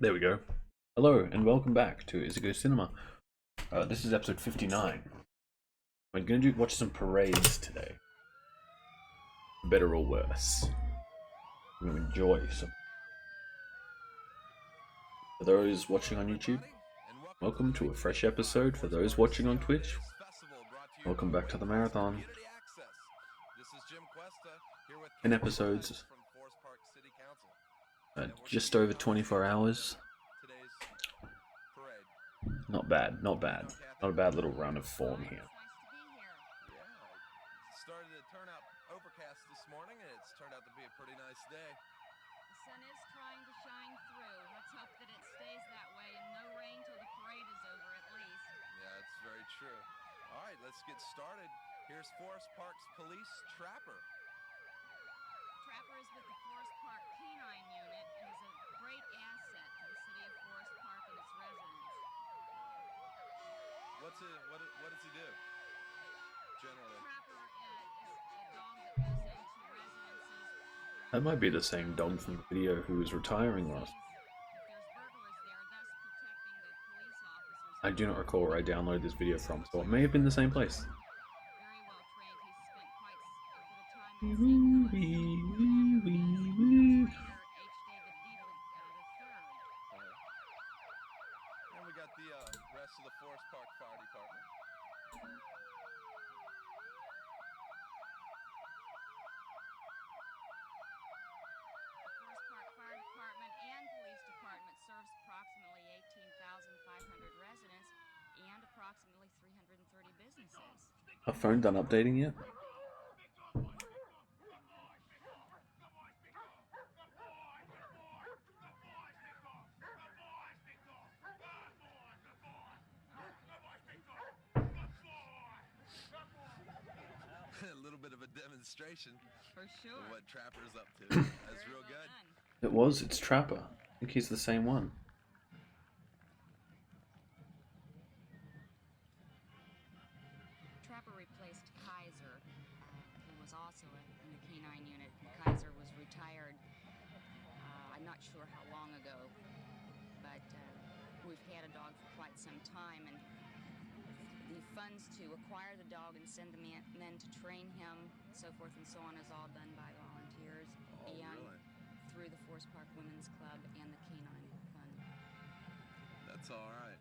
There we go. Hello and welcome back to Izzago Cinema. This is episode 59. We're going to watch some parades today. Better or worse. We're going to enjoy some. For those watching on YouTube, welcome to a fresh episode. For those watching on Twitch, welcome back to the marathon. 10 episodes. Just over 24 hours. Not bad, not bad. Not a bad little run of form here. Started to turn out overcast this morning, and it's turned out to be a pretty nice day. The sun is trying to shine through. Let's hope that it stays that way and no rain till the parade is over at least. Yeah, that's very true. All right, let's get started. Here's Forest Park's police Trapper. Trapper is with the Forest Park Canine Unit and is a great asset to the city of Forest Park and its residents. What does he do? Generally. Trapper is a dog that goes into residences. That might be the same dog from the video who was retiring last. If there's burglars there, thus protecting the police officers. I do not recall where I downloaded this video from, so it may have been the same place. Very well trained. He's spent quite a bit of time in St. Louis. Trainer And we got the rest of the Forest Park Fire Department. Forest Park Fire Department and Police Department serves approximately 18,500 residents and approximately 330 businesses. Our phone done updating yet? A little bit of a demonstration For sure. of what Trapper's up to. That's real good. It was, it's Trapper. I think he's the same one. Trapper replaced Kaiser, who was also in the canine unit. Kaiser was retired, I'm not sure how long ago, but we've had a dog for quite some time, and the funds to acquire the dog and send them in, and then to train him, so forth and so on, is all done by volunteers and Really? through the Forest Park Women's Club and the Canine Fund. That's all right.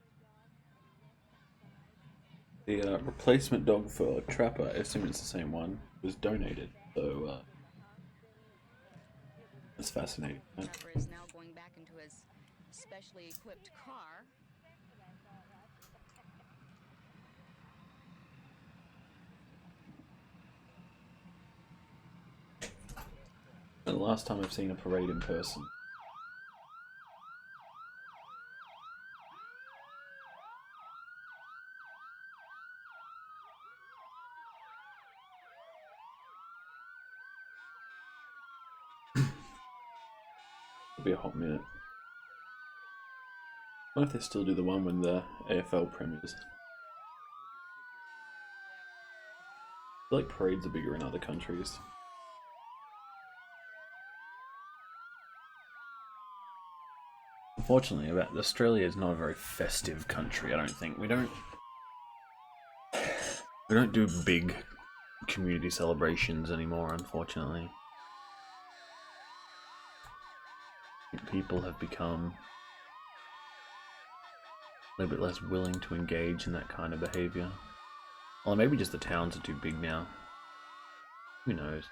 The replacement dog for Trapper, I assume it's the same one, was donated, so that's fascinating. Trapper is now going back into his specially equipped car. The last time I've seen a parade in person. It'll be a hot minute. I wonder if they still do the one when the AFL premieres. I feel like parades are bigger in other countries. Unfortunately, Australia is not a very festive country. I don't think we don't do big community celebrations anymore. Unfortunately, I think people have become a little bit less willing to engage in that kind of behavior. Or maybe just the towns are too big now. Who knows?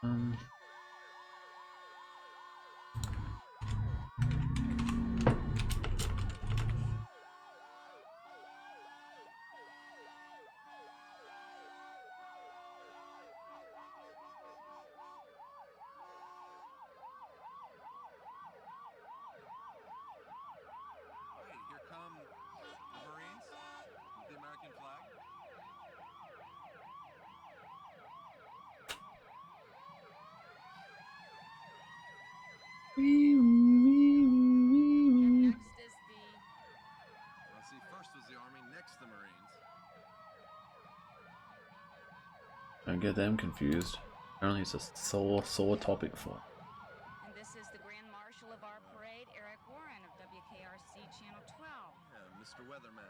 All right, here come the Marines with the American flag. And next is the Let's see, first was the Army, next the Marines. get them confused. Apparently it's a sore topic for them. And this is the Grand Marshal of our parade, Eric Warren of WKRC Channel 12. Yeah, Mr. Weatherman.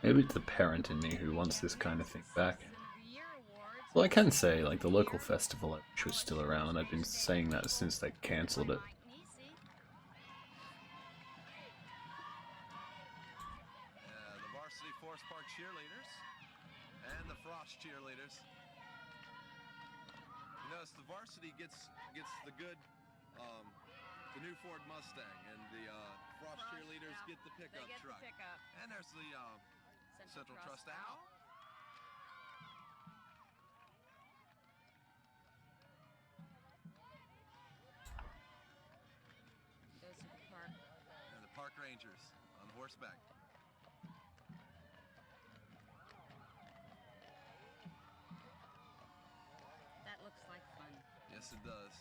Maybe it's the parent in me who wants this kind of thing back. Citizen of the Year awards. Well, I can say, like, the local festival, I wish was still around. I've been saying that since they cancelled it. Mike Nisi. The varsity Forest Park cheerleaders and the Frost cheerleaders. You notice the varsity gets the good, the new Ford Mustang, and the Frost cheerleaders yeah. get the pickup They get truck. the pickup. And there's the Central Trust Owl. Those are the park. And the park rangers on horseback. That looks like fun. Yes, it does.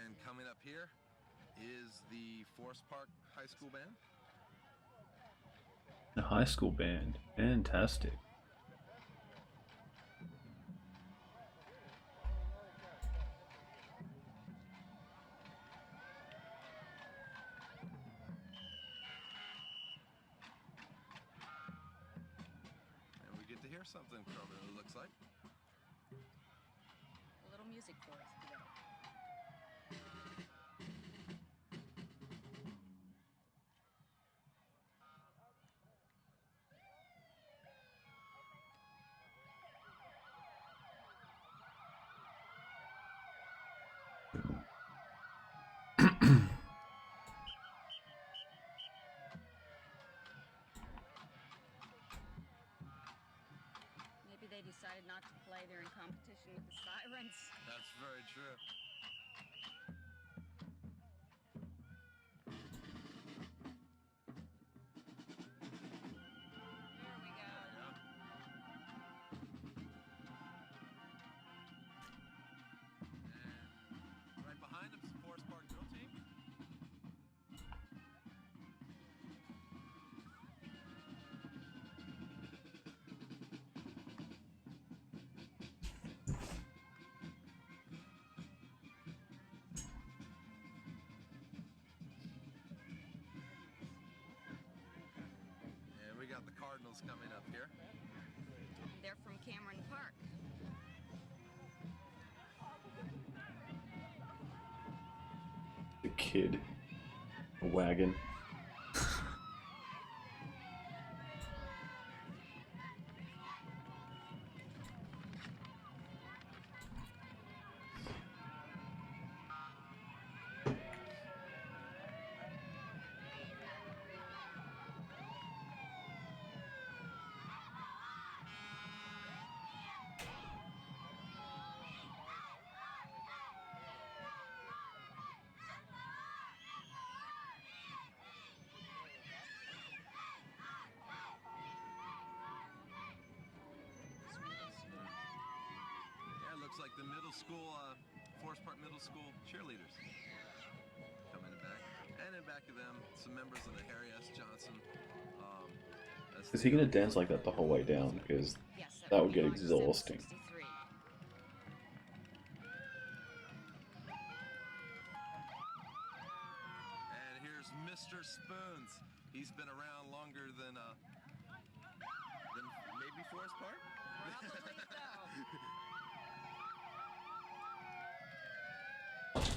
And coming up here is the Forest Park High School Band. The high school band. Fantastic. And we get to hear something from it, it looks like. A little music for us today. Maybe they decided not to play. They're in competition with the sirens. That's very true. There we go. And right behind him is the Forest Park drill team. And we got the Cardinals coming up here. They're from Cameron Park. The kid. A wagon. Yeah, it looks like the middle school, Forest Park Middle School cheerleaders coming back. And in back of them, some members of the Harry S. Johnson. Is he gonna dance like that the whole way down? Because Yes, that would get be March exhausting. 763. And here's Mr. Spoons. He's been around longer than maybe Forest Park? Probably so.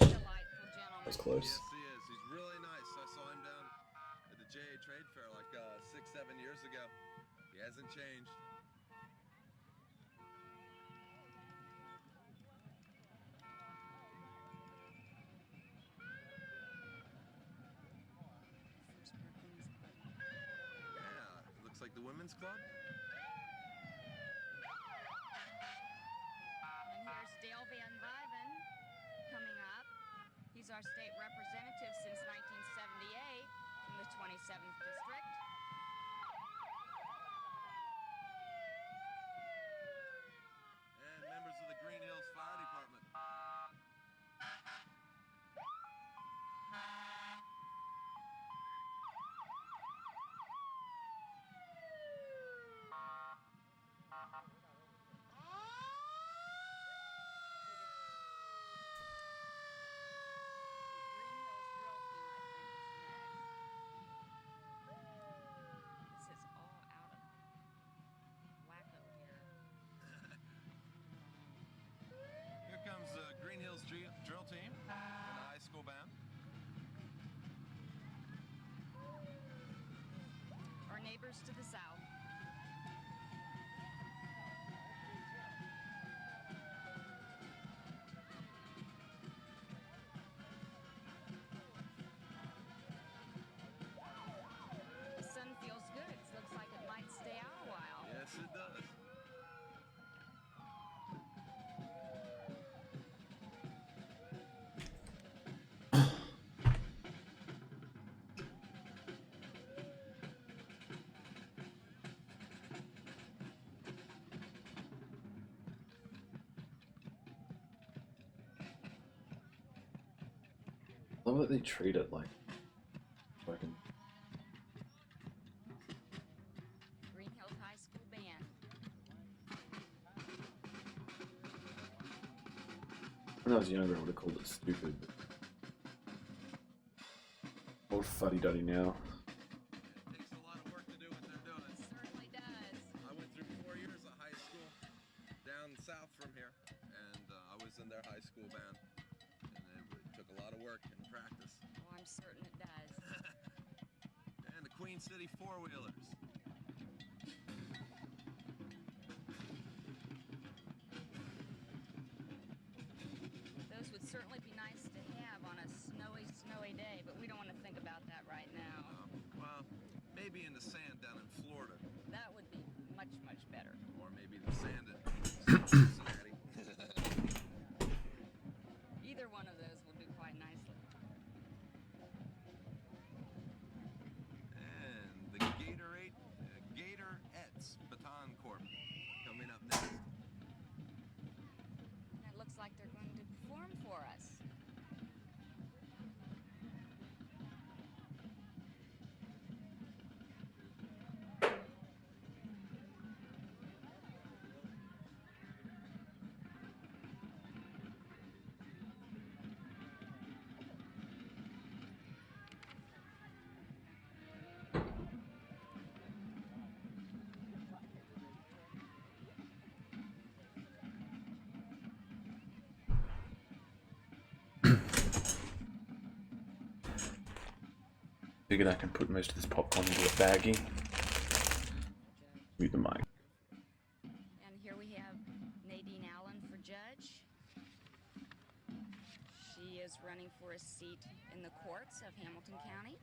Delightful gentleman. That's close. Yes, he is. He's really nice. I saw him down at the JA Trade Fair like 6-7 years ago. He hasn't changed. First Park Women's Club. Yeah, it looks like the women's club. He's our state representative since 1978 from the 27th District. And members of the Green Hills Fire Department. This is all out of wacko here. Here comes the Green Hills drill team and the high school band. Our neighbors to the south. The sun feels good. It looks like it might stay out a while. Yes, it does. I love that they treat it like fucking. Green Hills High School Band. When I was younger, I would have called it stupid. Old fuddy-duddy now. It takes a lot of work to do what they're doing. It certainly does. I went through 4 years of high school down south from here, and I was in their high school band. And it took a lot of work and practice. Oh, I'm certain it does. And the Queen City Four-Wheelers. Those would certainly be nice to have on a snowy day, but we don't want to think about that right now. Well, maybe in the sand down in Florida, That would be much, much better. or maybe the sand at Cincinnati. Either one of those will do quite nicely. And the Gatorettes Baton Corp coming up next. It looks like they're going to perform for us. Figured I can put most of this popcorn into a baggie. Mute the mic. And here we have Nadine Allen for judge. She is running for a seat in the courts of Hamilton County.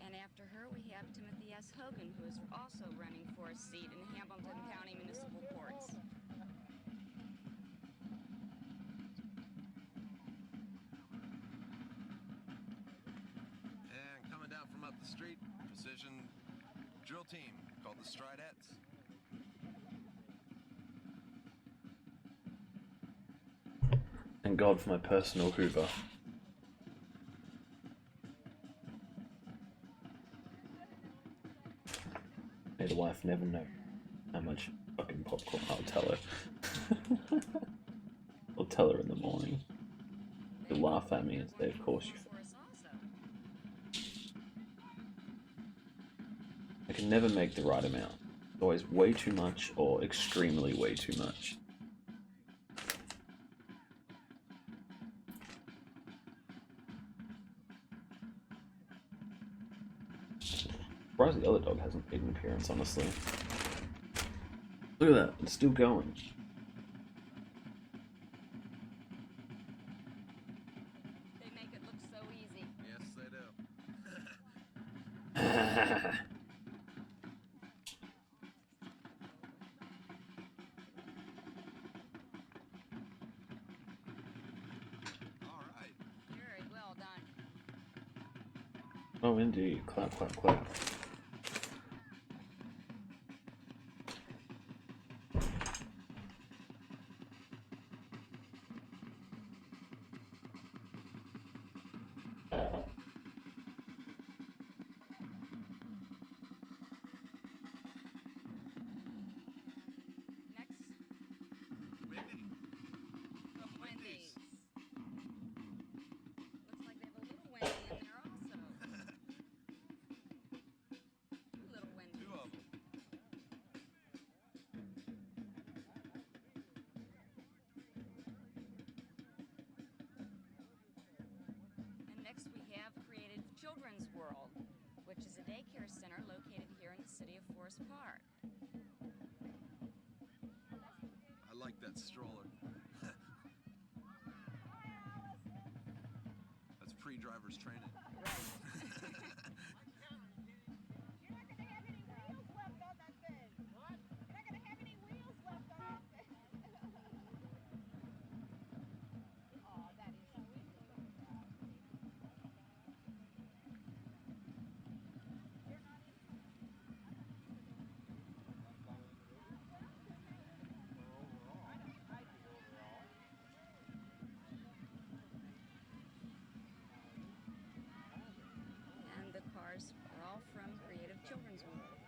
And after her, we have Timothy S. Hogan, who is also running for a seat in Hamilton County Municipal Courts. And coming down from up the street, precision drill team called the Stridettes. Thank God for my personal Hoover. May the wife never know how much fucking popcorn I'll tell her. I'll tell her in the morning. She'll laugh at me and say, of course you. For us also. I can never make the right amount. It's always way too much or extremely way too much. Surprised the other dog hasn't made an appearance, honestly. Look at that, it's still going. They make it look so easy. Yes, they do. Oh, indeed. Clap, clap, clap. Next, Wendy. from Wendy's. Looks like they have a little Wendy in there also. Two little Wendy's. Two of them. And next we have Creative Children's World, which is a daycare center located here in the city of Forest Park. I like that stroller. That's pre-driver's training. You're not gonna have any wheels left on that thing. What? You're not gonna have any wheels left on that thing. Oh, that is sweet. And the cars are all from Creative Children's World.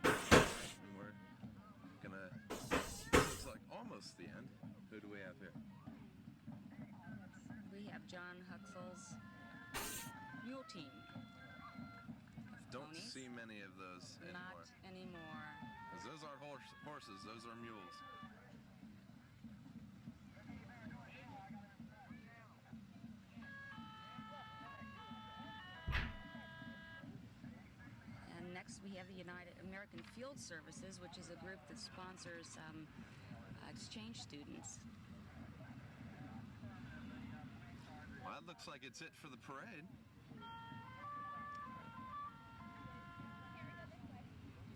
And we're gonna. Looks like almost the end. Who do we have here? We have John Huxell's Mule Team. Don't Ponies? see many of those Not anymore. anymore. 'Cause those aren't horses. Those are mules. And next we have the United American Field Services, which is a group that sponsors exchange students. Well, that looks like it's it for the parade.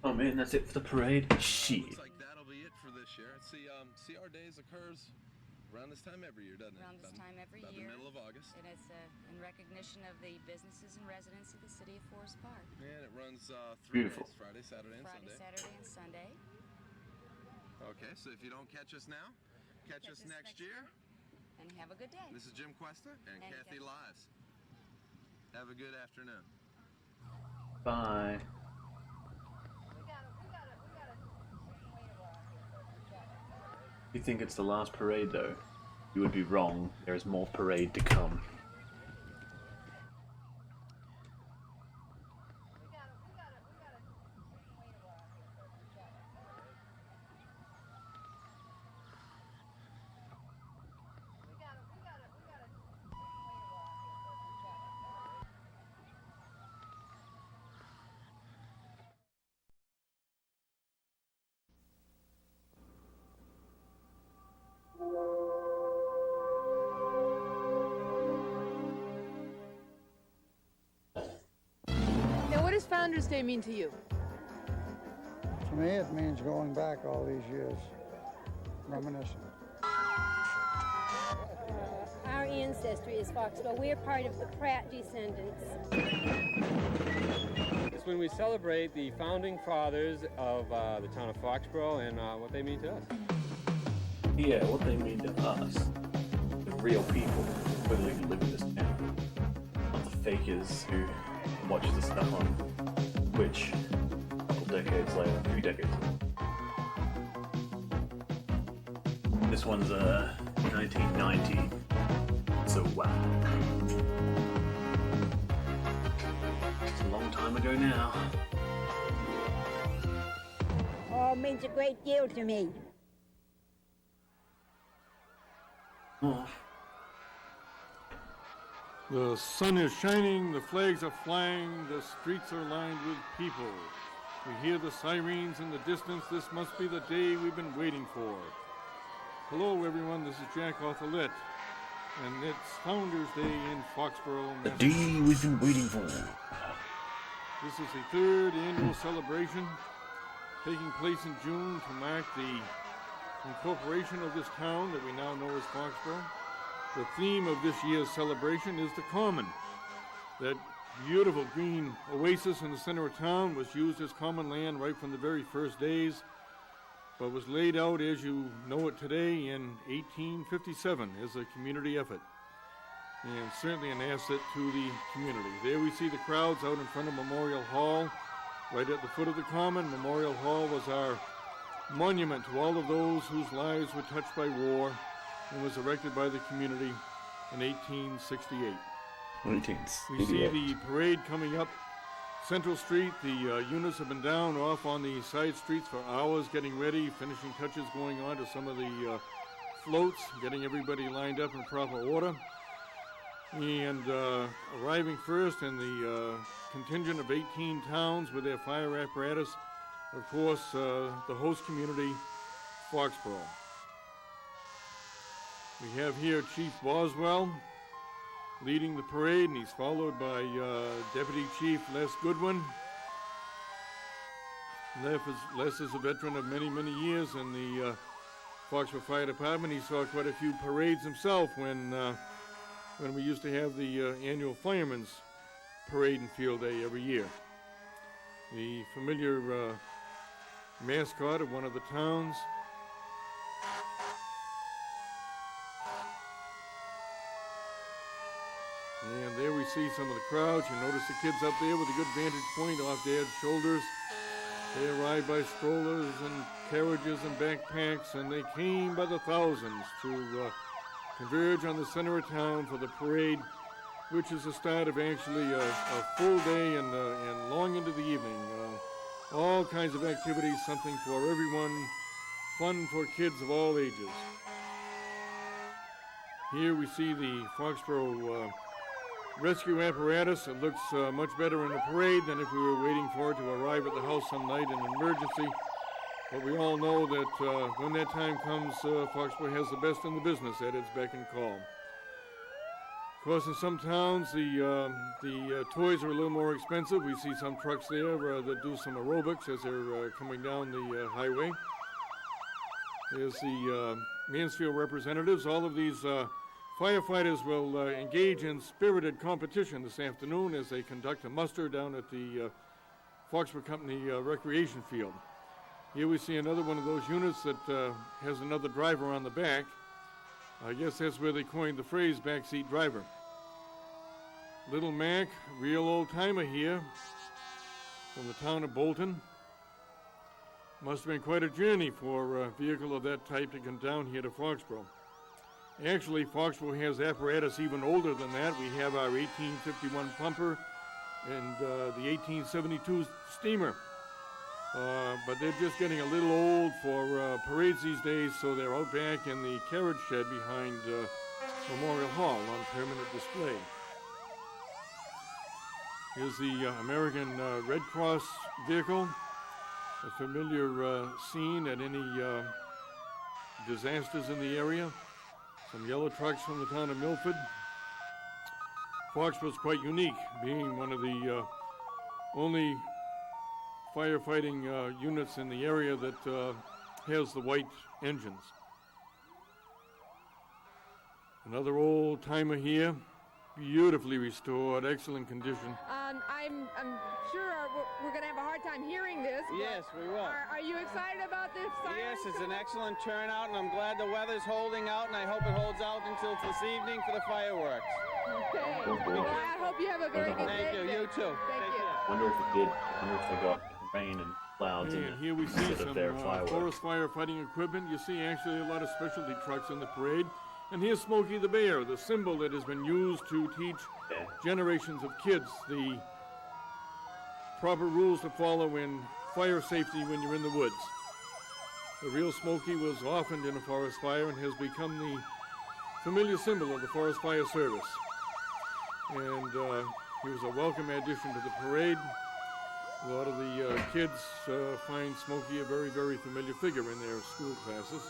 Oh man, that's it for the parade? Shit. Looks like that'll be it for this year. See, CR Days occurs around this time every year, doesn't it? Around this time every about year. the middle of August. And it's in recognition of the businesses and residents of the city of Forest Park. And it runs 3 Beautiful. days, Friday, Saturday, and Friday, Sunday. Saturday, and Sunday. Okay, so if you don't catch us now, catch us next year. And have a good day. This is Jim Cuesta and And Kathy Kathy. Lives. Have a good afternoon. Bye. If you think it's the last parade, though, you would be wrong. There is more parade to come. Now, what does Founders Day mean to you? To me, it means going back all these years, reminiscing. Our ancestry is Foxborough. We're part of the Pratt descendants. It's when we celebrate the founding fathers of the town of Foxborough and what they mean to us. Yeah, what they mean to us, the real people who live in this town, not the fakers who watch the stuff on Twitch a couple decades later, 3 decades later. This one's 1990, so wow. It's a long time ago now. Oh, it means a great deal to me. Oh. The sun is shining, the flags are flying, the streets are lined with people. We hear the sirens in the distance. This must be the day we've been waiting for. Hello, everyone. This is Jack Arthurlet, and it's Founders Day in Foxborough, The day we've been waiting for. This is the third annual celebration taking place in June to mark the incorporation of this town that we now know as Foxborough. The theme of this year's celebration is the Common. That beautiful green oasis in the center of town was used as common land right from the very first days, but was laid out as you know it today in 1857 as a community effort, and certainly an asset to the community. There we see the crowds out in front of Memorial Hall, right at the foot of the Common. Memorial Hall was our monument to all of those whose lives were touched by war and was erected by the community in 1868. We see the parade coming up Central Street. The units have been down off on the side streets for hours getting ready, finishing touches going on to some of the floats, getting everybody lined up in proper order. And arriving first in the contingent of 18 towns with their fire apparatus, of course, the host community, Foxborough. We have here Chief Boswell leading the parade, and he's followed by Deputy Chief Les Goodwin. Les is a veteran of many, many years in the Foxborough Fire Department. He saw quite a few parades himself when we used to have the annual Firemen's Parade and Field Day every year. The familiar mascot of one of the towns. And there we see some of the crowds. You notice the kids up there with a good vantage point off Dad's shoulders. They arrived by strollers and carriages and backpacks, and they came by the thousands to converge on the center of town for the parade, which is the start of actually a full day and long into the evening. All kinds of activities, something for everyone, fun for kids of all ages. Here we see the Foxborough rescue apparatus. It looks much better in the parade than if we were waiting for it to arrive at the house some night in an emergency. But we all know that when that time comes, Foxborough has the best in the business at its beck and call. Of course, in some towns, the toys are a little more expensive. We see some trucks there that do some aerobics as they're coming down the highway. There's the Mansfield representatives. All of these firefighters will engage in spirited competition this afternoon as they conduct a muster down at the Foxborough Company recreation field. Here we see another one of those units that has another driver on the back. I guess that's where they coined the phrase backseat driver. Little Mac, real old timer here from the town of Bolton. Must have been quite a journey for a vehicle of that type to come down here to Foxborough. Actually, Foxborough has apparatus even older than that. We have our 1851 pumper and the 1872 steamer. But they're just getting a little old for parades these days, so they're out back in the carriage shed behind Memorial Hall on permanent display. Here's the American Red Cross vehicle, a familiar scene at any disasters in the area. Some yellow trucks from the town of Milford. Foxborough's quite unique, being one of the only firefighting units in the area that has the white engines. Another old timer here, beautifully restored, excellent condition. I'm sure we're going to have a hard time hearing this. Yes, we will. Are you excited about this siren? Yes, it's an excellent turnout, and I'm glad the weather's holding out, and I hope it holds out until this evening for the fireworks. Okay. Well, I hope you have a very good day. Thank you. You too. Thank you. Wonder if it did. Wonder if they got rain and clouds And here we see some forest firefighting equipment. You see actually a lot of specialty trucks in the parade. And here's Smokey the Bear, the symbol that has been used to teach generations of kids the proper rules to follow in fire safety when you're in the woods. The real Smokey was orphaned in a forest fire and has become the familiar symbol of the Forest Fire Service. And he was a welcome addition to the parade. A lot of the kids find Smokey a very, very familiar figure in their school classes.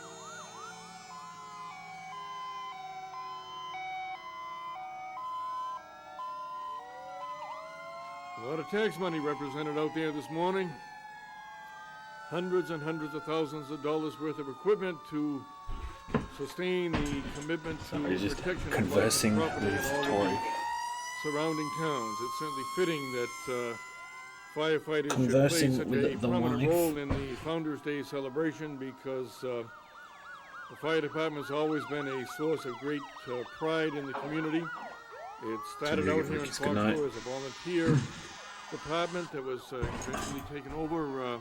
A lot of tax money represented out there this morning. Hundreds and hundreds of thousands of dollars worth of equipment to sustain the commitment to Somebody's just protection conversing of life and property with in all of Tori. the surrounding towns. It's certainly fitting that firefighters Conversing should play such with a the prominent wife. role in the Founders Day celebration because the fire department's always been a source of great pride in the community. It started out here in Foxborough as a volunteer department that was eventually taken over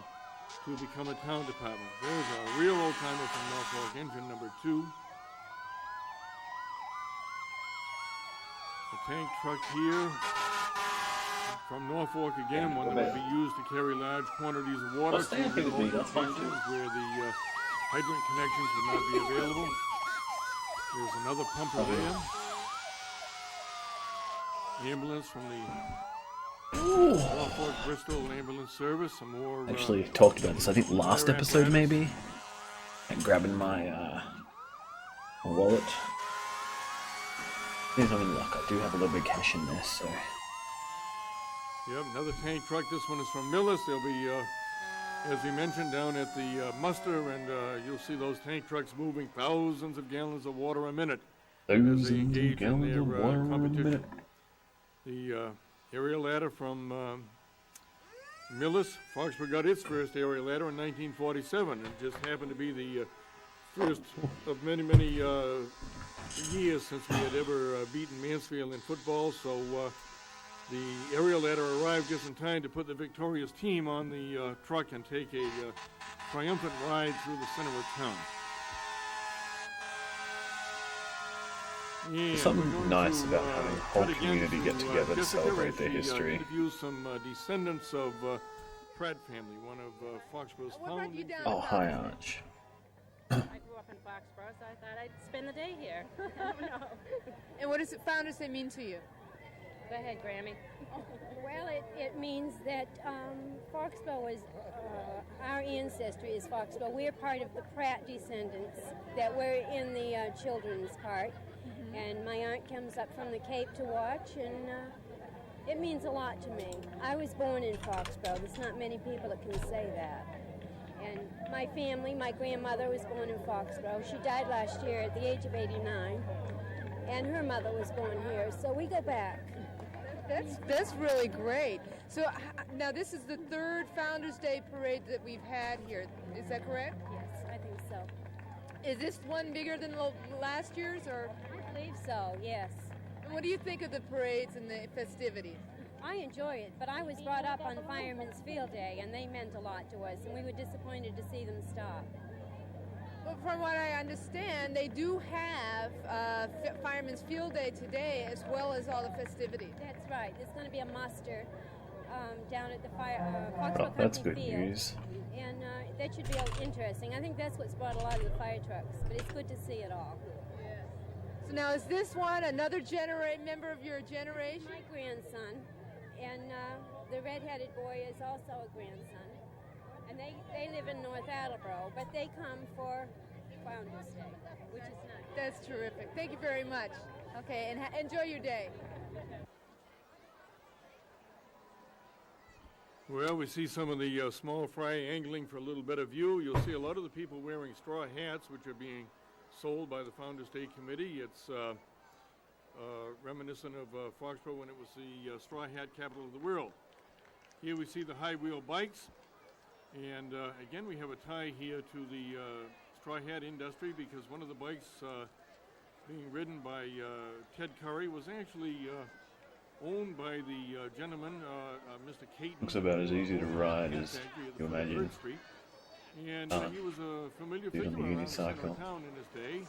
to become a town department. There's a real old-timer from Norfolk, engine number 2. A tank truck here from Norfolk again, one that would be used to carry large quantities of water I'll to stay up here with me, that's fine locations too. where the hydrant connections would not be available. There's another pumper there. Ambulance from the Norfolk Bristol Ambulance Service. Some more. Actually talked about this, I think last fire episode apparatus. maybe. And grabbing my wallet. If I'm in luck, I do have a little bit of cash in there, so. Yep, another tank truck. This one is from Millis. They'll be, as we mentioned, down at the muster, and you'll see those tank trucks moving thousands of gallons of water a minute as they Thousands of engage in gallons their of water a competition. minute. The aerial ladder from Millis. Foxborough got its first aerial ladder in 1947. It just happened to be the first of many, many years since we had ever beaten Mansfield in football. So the aerial ladder arrived just in time to put the victorious team on the truck and take a triumphant ride through the center of town. And Something we're going nice to, about having the whole cut again community get to, together to Jessica, celebrate as their she, history. interviews some descendants of Pratt family, one of Foxborough's What brought you founding. down? Oh, hi, Arch. I grew up in Foxborough, so I thought I'd spend the day here. I don't know. And what does Founders Day mean to you? Go ahead, Grammy. Well, it means that Foxborough was, our ancestry is Foxborough. We're part of the Pratt descendants that were in the children's part. And my aunt comes up from the Cape to watch, and it means a lot to me. I was born in Foxborough. There's not many people that can say that. And my family, my grandmother was born in Foxborough. She died last year at the age of 89. And her mother was born here, so we go back. That's really great. So now this is the third Founders Day parade that we've had here. Is that correct? Yes, I think so. Is this one bigger than last year's, or? I believe so, yes. And what do you think of the parades and the festivities? I enjoy it, but I was brought up on Fireman's Field Day, and they meant a lot to us, and we were disappointed to see them stop. Well, from what I understand, they do have Fireman's Field Day today, as well as all the festivities. That's right. There's going to be a muster down at the Foxborough Oh, that's Company good Field. news. And that should be interesting. I think that's what's brought a lot of the fire trucks, but it's good to see it all. So now, is this one another member of your generation? My grandson, and the red-headed boy is also a grandson. And they live in North Attleboro, but they come for Founders Day, which is nice. That's terrific. Thank you very much. Okay, and enjoy your day. Well, we see some of the small fry angling for a little better view. You'll see a lot of the people wearing straw hats, which are being sold by the Founders Day Committee. It's reminiscent of Foxborough when it was the straw hat capital of the world. Here we see the high wheel bikes. And again, we have a tie here to the straw hat industry because one of the bikes being ridden by Ted Curry was actually owned by the gentleman, Mr. Caton. Looks about as easy to ride as you imagine. Street. And he was a familiar Dude figure on the around the center unicycle. of town in his day,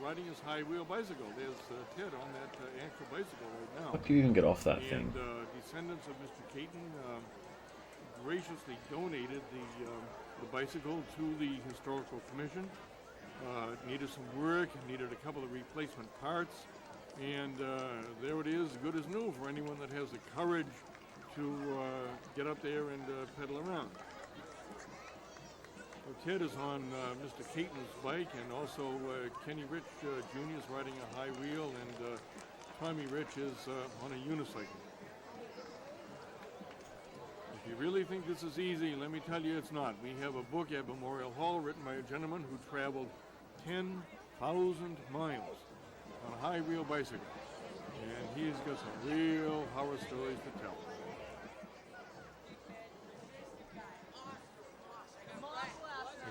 riding his high-wheel bicycle. There's Ted on that actual bicycle right now. How do you even get off that thing? And descendants of Mr. Caton graciously donated the bicycle to the Historical Commission. Needed some work, needed a couple of replacement parts, and there it is, good as new for anyone that has the courage to get up there and pedal around. So Ted is on Mr. Caton's bike, and also Kenny Rich Jr. is riding a high wheel, and Tommy Rich is on a unicycle. really think this is easy? Let me tell you it's not. We have a book at Memorial Hall written by a gentleman who traveled 10,000 miles on a high wheel bicycle. And he's got some real horror stories to tell.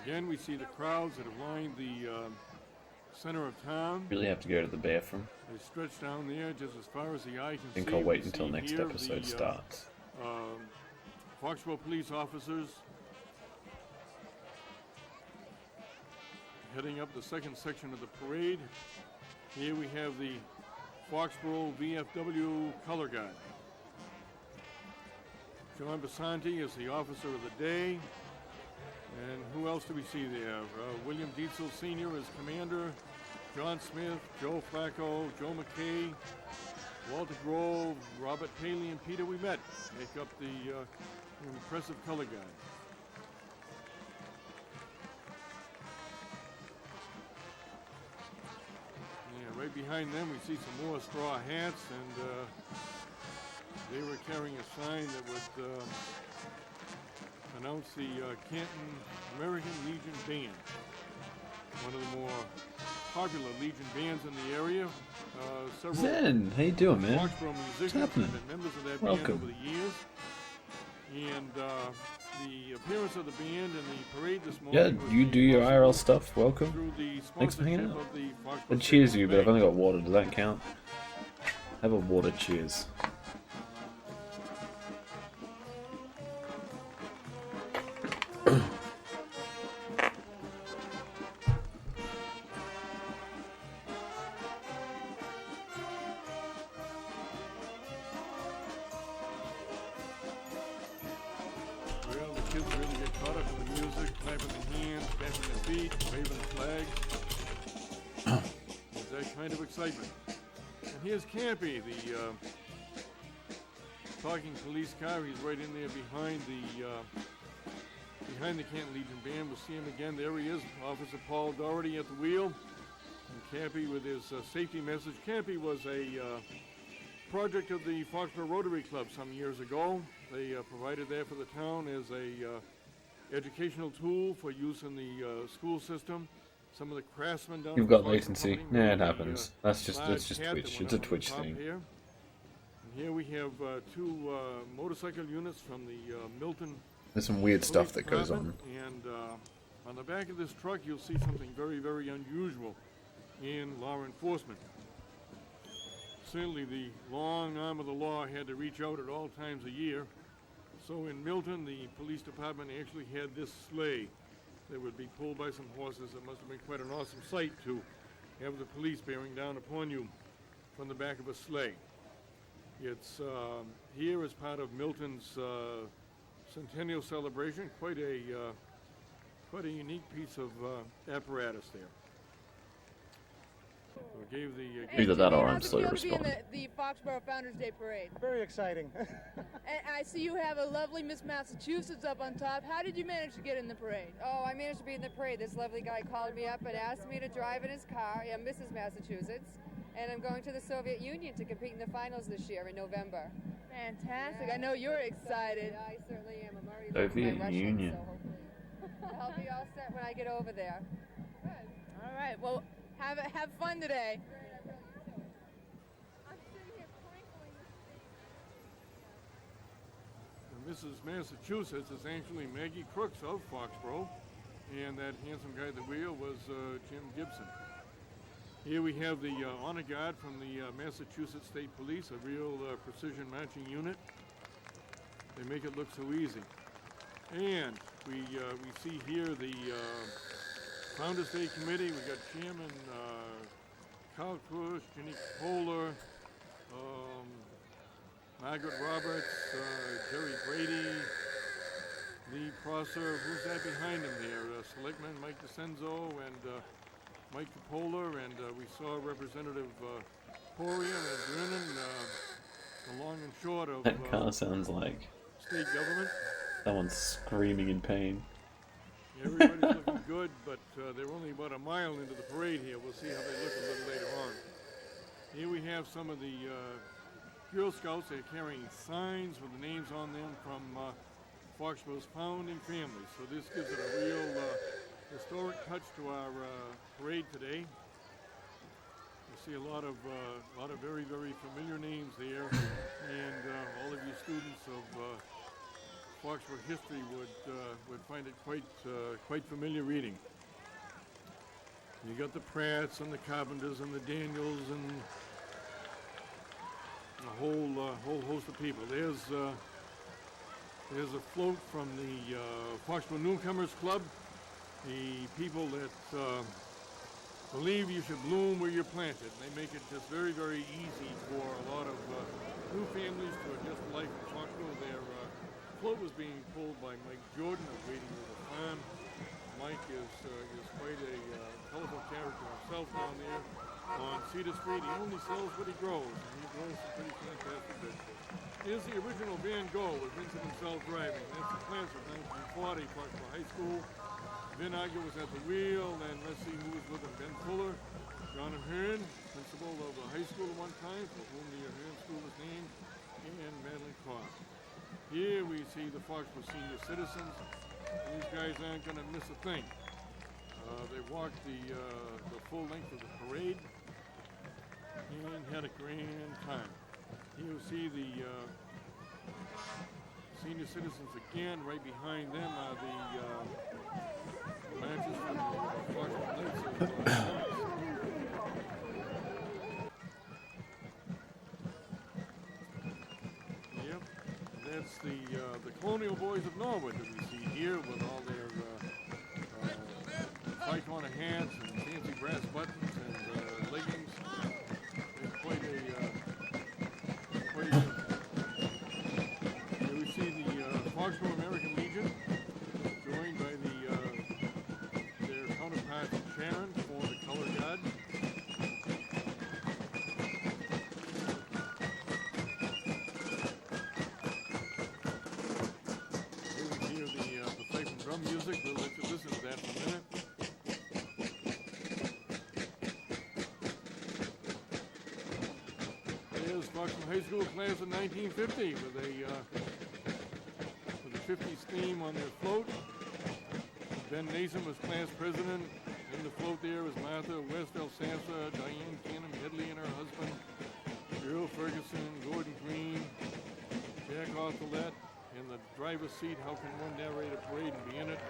Again, we see the crowds that have lined the center of town. Really have to go to the bathroom. They stretch down there just as far as the eye can see. I think I'll wait We until see next here episode the, starts. Foxborough police officers heading up the second section of the parade. Here we have the Foxborough VFW color guard. John Basanti is the officer of the day. And who else do we see there? William Dietzel Sr. is commander. John Smith, Joe Flacco, Joe McKay, Walter Grove, Robert Paley, and Peter We Met make up the impressive color guard. Yeah, right behind them we see some more straw hats, and they were carrying a sign that would announce the Canton American Legion Band, one of the more popular Legion bands in the area. Several Zen, how you doing, man? Foxborough musicians have been members of that band Welcome. over the years. And the appearance of the band in the parade this morning. Yeah, you do your IRL stuff. Welcome. Through the Thanks for hanging sponsorship out. of the Foxborough And cheers State you, but I've Bank. only got water. Does that count? Have a water cheers. Well, the kids really get caught up in the music, clapping their hands, tapping their feet, waving the flags. There's that kind of excitement. And here's Campy, the talking police car. He's right in there behind the Canton Legion Band. We'll see him again. There he is, Officer Paul Doherty at the wheel. And Campy with his safety message. Campy was a project of the Foxborough Rotary Club some years ago. They provided that for the town as a educational tool for use in the school system. Some of the craftsmen down You've at the got Foxborough latency. Company Nah, it made the, happens. That's just large Twitch. hat that It's went a up on the Twitch top thing. here. And here we have two motorcycle units from the Milton There's some weird stuff Police that goes on. Department. And on the back of this truck, you'll see something very, very unusual in law enforcement. Certainly the long arm of the law had to reach out at all times of year. So in Milton, the police department actually had this sleigh that would be pulled by some horses. It must have been quite an awesome sight to have the police bearing down upon you from the back of a sleigh. It's here as part of Milton's centennial celebration. Quite a unique piece of apparatus there. We gave the Either that or I'm How's it slow to feel to be in respond. the Foxborough Founders Day Parade? Very exciting. And I see you have a lovely Miss Massachusetts up on top. How did you manage to get in the parade? Oh, I managed to be in the parade. This lovely guy called me up and asked me to drive in his car. I'm Mrs. Massachusetts, and I'm going to the Soviet Union to compete in the finals this year in November. Fantastic. Yeah. I know you're excited. Yeah, I certainly am. I'm already learning Soviet my Russian, Union. so hopefully I'll be all set when I get over there. All right. Well, have fun today. Mrs. Massachusetts is actually Maggie Crooks of Foxborough, and that handsome guy at the wheel was Jim Gibson. Here we have the honor guard from the Massachusetts State Police, a real precision marching unit. They make it look so easy. And we see here the Founders Day Committee. We got Chairman Carl Kush, Jenny Kohler, Margaret Roberts, Jerry Brady, Lee Prosser. Who's that behind him there? Selectman Mike DeCenzo and Mike Capola, and we saw Representative Poirier and Brennan, the long and short of That car sounds like state government. someone's screaming in pain. Everybody's looking good, but they're only about a mile into the parade here. We'll see how they look a little later on. Here we have some of the Girl Scouts. They're carrying signs with the names on them from Foxborough's founding family. So this gives it a real historic touch to our parade today. You see a lot of very, very familiar names there, and all of you students of Foxborough history would find it quite familiar reading. You got the Pratts and the Carpenters and the Daniels and a whole host of people. There's a float from the Foxborough Newcomers Club, the people that believe you should bloom where you're planted. They make it just very, very easy for a lot of new families to adjust to life in Foxborough. Their float was being pulled by Mike Jordan of Waiting River Farm. Mike is quite a colorful character himself down there on Cedar Street. He only sells what he grows, and he grows some pretty fantastic vegetables. Here's the original Van Gogh with Vincent himself driving. That's the class of 1940, Foxborough High School. Vin Agger was at the wheel, and let's see who was with him. Ben Fuller, John Ahern, principal of the high school at one time, for whom the Ahern School was named, and Madeline Cross. Here we see the Foxborough senior citizens. These guys aren't going to miss a thing. They walked the full length of the parade and had a grand time. Here you see the senior citizens again. Right behind them are the matches from the Foxborough Knights of Yep, that's the Colonial Boys of Norwood that we see here with all their high-corner hats and fancy brass buttons and leggings. It's quite a Here we see the Foxborough American Legion, joined by their counterparts in Sharon for the Color Guard. Here we hear the pipe and drum music. We'll let you listen to that for a minute. There's Foxborough High School class of 1950 with a 50s theme on their float. Ben Nason was class president. In the float there was Martha West Elsansa, Diane Cannon Headley and her husband, Earl Ferguson, Gordon Green, Jack Arthurlet. In the driver's seat, how can one narrate a parade and be in it?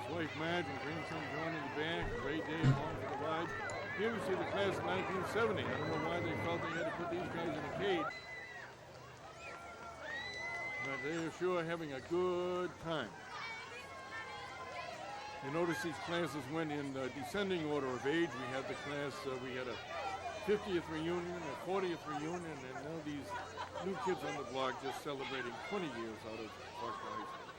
His wife Madge and grandson John in the back. A great day along for the ride. Here we see the class of 1970. I don't know why they felt they had to put these guys in a cage. But they're sure having a good time. You notice these classes went in descending order of age. We had the class, we had a 50th reunion, a 40th reunion, and now these new kids on the block just celebrating 20 years out of Foxborough High School.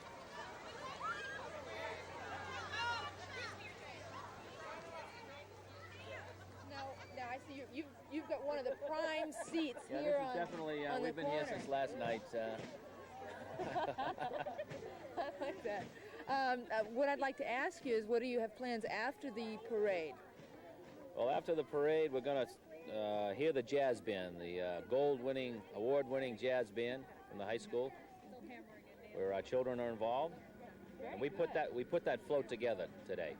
Now I see you've got one of the prime seats Yeah, here this is definitely, on we've the been here corner. since last night. I like that. What I'd like to ask you is, what do you have plans after the parade? Well, after the parade, we're going to hear the jazz band, the award-winning jazz band from the high school, where our children are involved. And we put that float together today.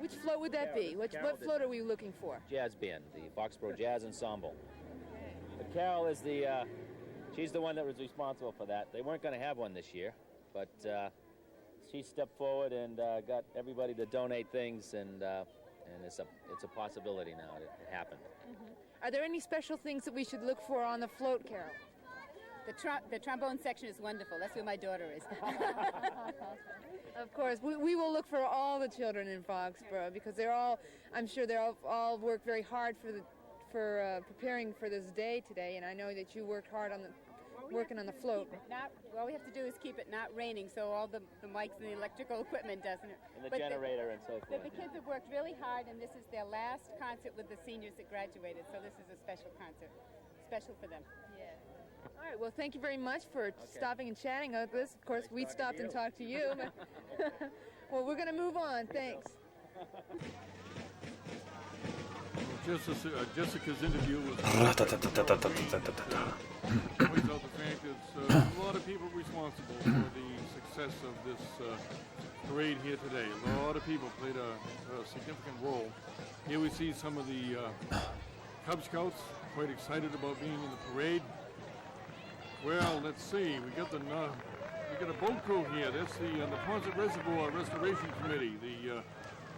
Which float would that be? What float are we looking for? Jazz band, the Foxborough Jazz Ensemble. But Carol is she's the one that was responsible for that. They weren't going to have one this year, but she stepped forward and got everybody to donate things, and it's a possibility now. It happened. Mm-hmm. Are there any special things that we should look for on the float, Carol? The trombone section is wonderful. That's where my daughter is. Of course, we will look for all the children in Foxborough, because I'm sure they're all worked very hard for preparing for this day today, and I know that you worked hard on working on the float. All we have to do is keep it not raining, so all the mics and the electrical equipment doesn't. And the generator and so forth. The kids have worked really hard, and this is their last concert with the seniors that graduated, so this is a special concert, special for them. Yeah. All right, well, thank you very much for stopping and chatting with us. Of course, we stopped and talked to you. Well, we're going to move on. Thanks. Jessica's interview was points out the fact that a lot of people responsible for the success success of this parade here today. A lot of people played a significant role. Here we see some of the Cub Scouts quite excited about being in the parade. Well, let's see. We got a boat crew here. That's the Ponset Reservoir Restoration Committee. The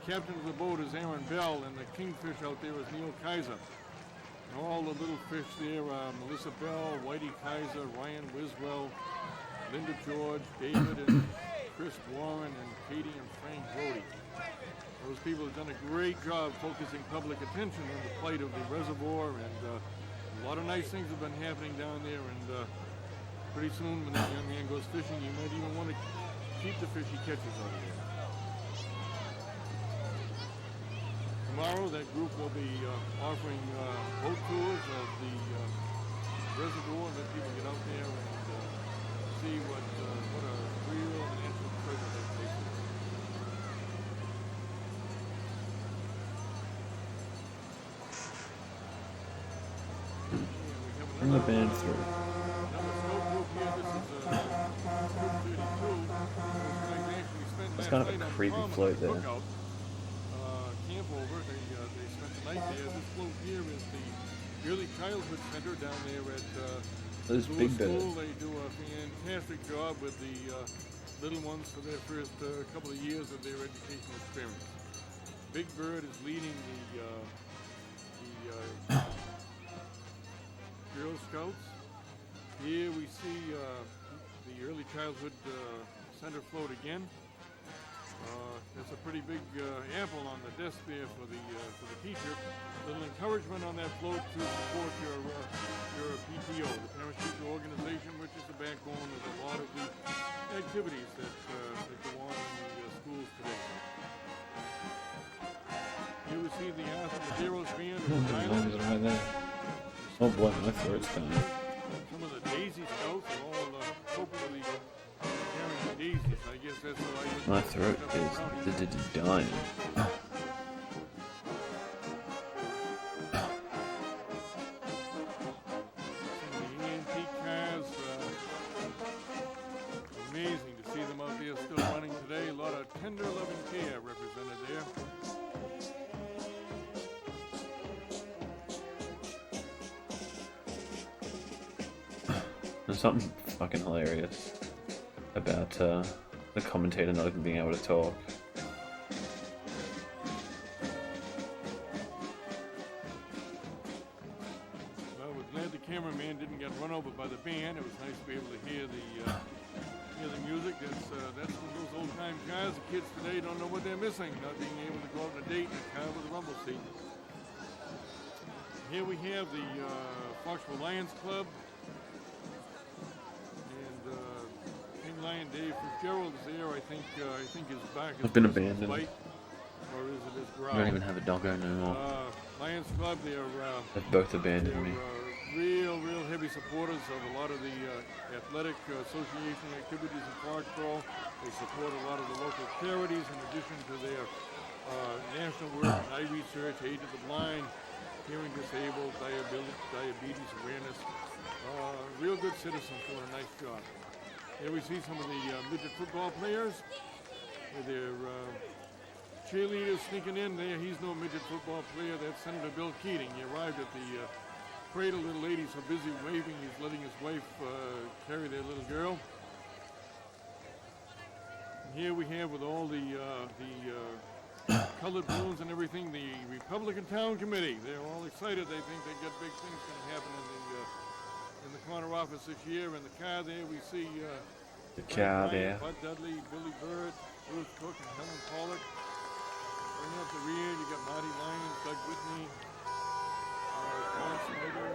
captain of the boat is Aaron Bell, and the kingfish out there is Neil Kaiser. And all the little fish there are Melissa Bell, Whitey Kaiser, Ryan Wiswell, Linda George, David and Chris Warren, and Katie and Frank Brody. Those people have done a great job focusing public attention on the plight of the reservoir, and a lot of nice things have been happening down there, and pretty soon when that young man goes fishing, you might even want to keep the fish he catches out of there. Tomorrow, that group will be offering boat tours of the reservoir, let people get out there and see what a real natural treasure that place is. Bring the band through. It's kind of a creepy float there. Camp over. They spent the night there. This float here is the Early Childhood Center down there at Those Big Bird. school. They do a fantastic job with the little ones for their first couple of years of their educational experience. Big Bird is leading the Girl Scouts. Here we see the Early Childhood Center float again. There's a pretty big apple on the desk there for the teacher. A little encouragement on that float to support your PTO, the Parent Teacher Organization, which is the backbone of a lot of the activities that go on in the schools today. Here we see the Arthur Medeiros Band of Rhode Island. Right there. Oh boy, my throat's done. Some of the Daisy Scouts are all hopefully carrying daisies. I guess that's what I would. My throat is dying. Some of the antique cars, amazing to see them out there still running today. A lot of tender loving care represented there. There's something fucking hilarious about the commentator not even being able to talk. Well, we're glad the cameraman didn't get run over by the band. It was nice to be able to hear the music. That's one of those old time cars. The kids today don't know what they're missing, not being able to go out on a date in a car with a rumble seat. Here we have the Foxborough Lions Club. Lion Dave Fitzgerald is there. I think his back has been abandoned. Fight, or is it his growl? I don't even have a doggo no more. Lions Club, they've both abandoned me. Real heavy supporters of a lot of the athletic association activities in Foxborough. They support a lot of the local charities in addition to their national work in eye research, Age of the Blind, hearing disabled, diabetes awareness. Real good citizens doing a nice job. Here we see some of the midget football players with their cheerleaders sneaking in there. He's no midget football player. That's Senator Bill Keating. He arrived at the parade. A little lady's so busy waving, he's letting his wife carry their little girl. And here we have with all the colored balloons and everything, the Republican Town Committee. They're all excited. They think they got big things going to happen in the corner office this year. In the car there, we see the car there. Bud Dudley, Billy Bird, Ruth Cook, and Helen Pollock. Bring up the rear, you got Marty Lyons, Doug Whitney, John Snyder.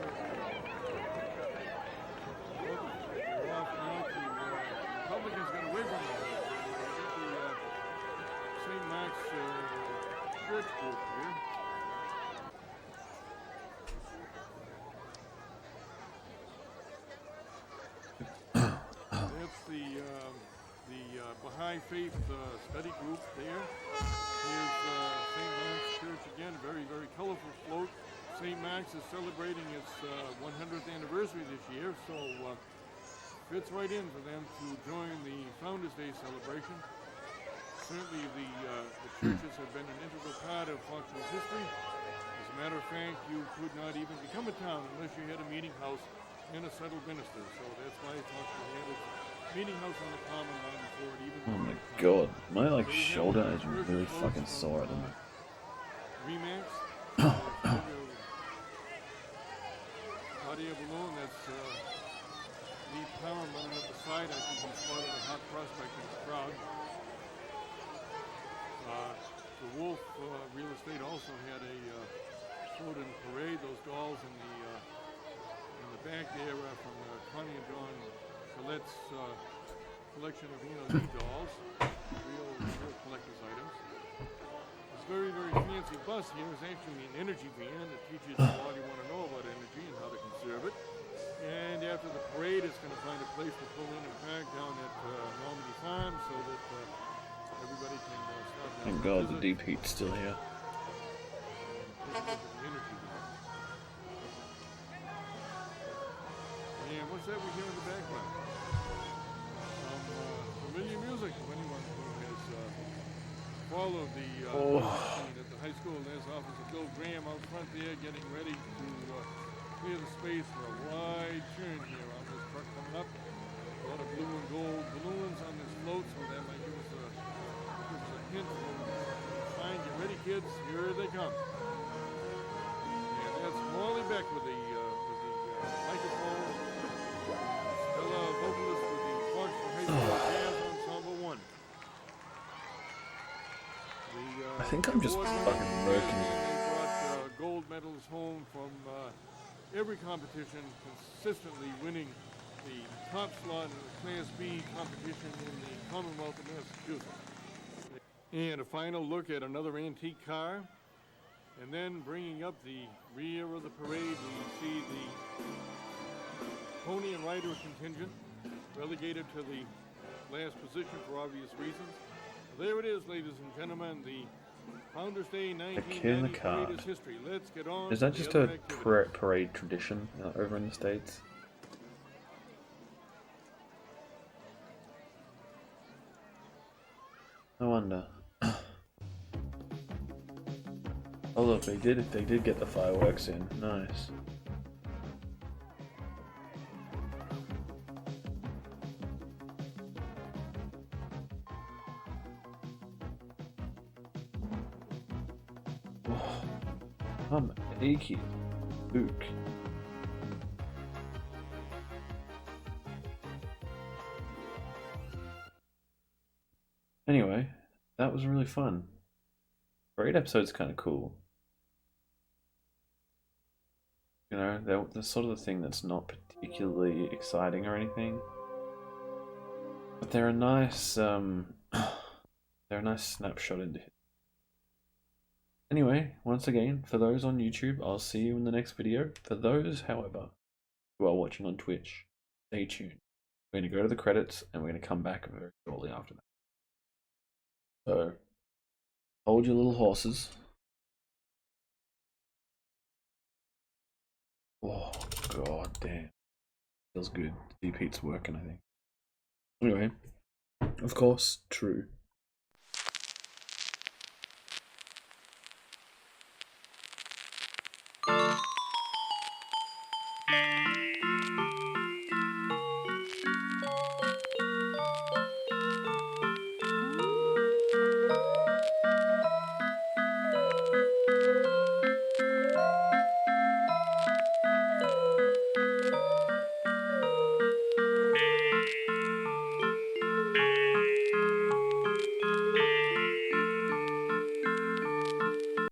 We're off now to Republicans got away from them. We got the St. Mark's Church group here. The Baha'i Faith study group there. Here's St. Mark's Church again, very colorful float. St. Mark's is celebrating its 100th anniversary this year, so fits right in for them to join the Founders Day celebration. Certainly the churches have been an integral part of Foxborough's history. As a matter of fact, you could not even become a town unless you had a meeting house and a settled minister. So that's why Foxborough had its meeting house on the common line before it even... Oh my god, my like shoulder is really fucking sore at the moment. Remax. Hot air balloon, that's Lee Power running up the side. I think he spotted a hot prospect in the crowd. The Wolf Real Estate also had a float in parade. Those dolls in the back there from Connie and John Collette's collection of Lee dolls, real collector's items. This very, very fancy bus here is actually an energy van that teaches you all you want to know about energy and how to conserve it. And after the parade, it's going to find a place to pull in and park down at Normandy Farm so that everybody can stop down. Thank God the deep heat's still here. And what's that we hear in the background? Some familiar music from anyone who has followed the scene at the high school. There's Officer Bill Graham out front there getting ready to clear the space for a wide turn here on this truck coming up. A lot of blue and gold balloons on this float, so that might give us a hint. Fine, get ready, kids. Here they come. And that's Morley Beck with the microphone. Stella, vocalist with the Foxborough High School Jazz Ensemble 1. I think I'm just fucking working. They brought gold medals home from every competition, consistently winning the top slot in the Class B competition in the Commonwealth of Massachusetts. And a final look at another antique car. And then bringing up the rear of the parade, we see the pony and rider contingent relegated to the last position for obvious reasons. There it is, ladies and gentlemen, the Founders Day 1990 parade is history. Let's get on. Is that just a parade tradition over in the States? No wonder. Oh look, they did get the fireworks in. Nice. I'm achy. Ook. Anyway, that was really fun. Parade episode's kind of cool. You know, they're sort of the thing that's not particularly exciting or anything, but they're a nice, they're a nice snapshot into history. Anyway, once again, for those on YouTube, I'll see you in the next video. For those, however, who are watching on Twitch, stay tuned. We're going to go to the credits, and we're going to come back very shortly after that. So, hold your little horses. Oh, god damn. Feels good. Deep heat's working, I think. Anyway, of course, true.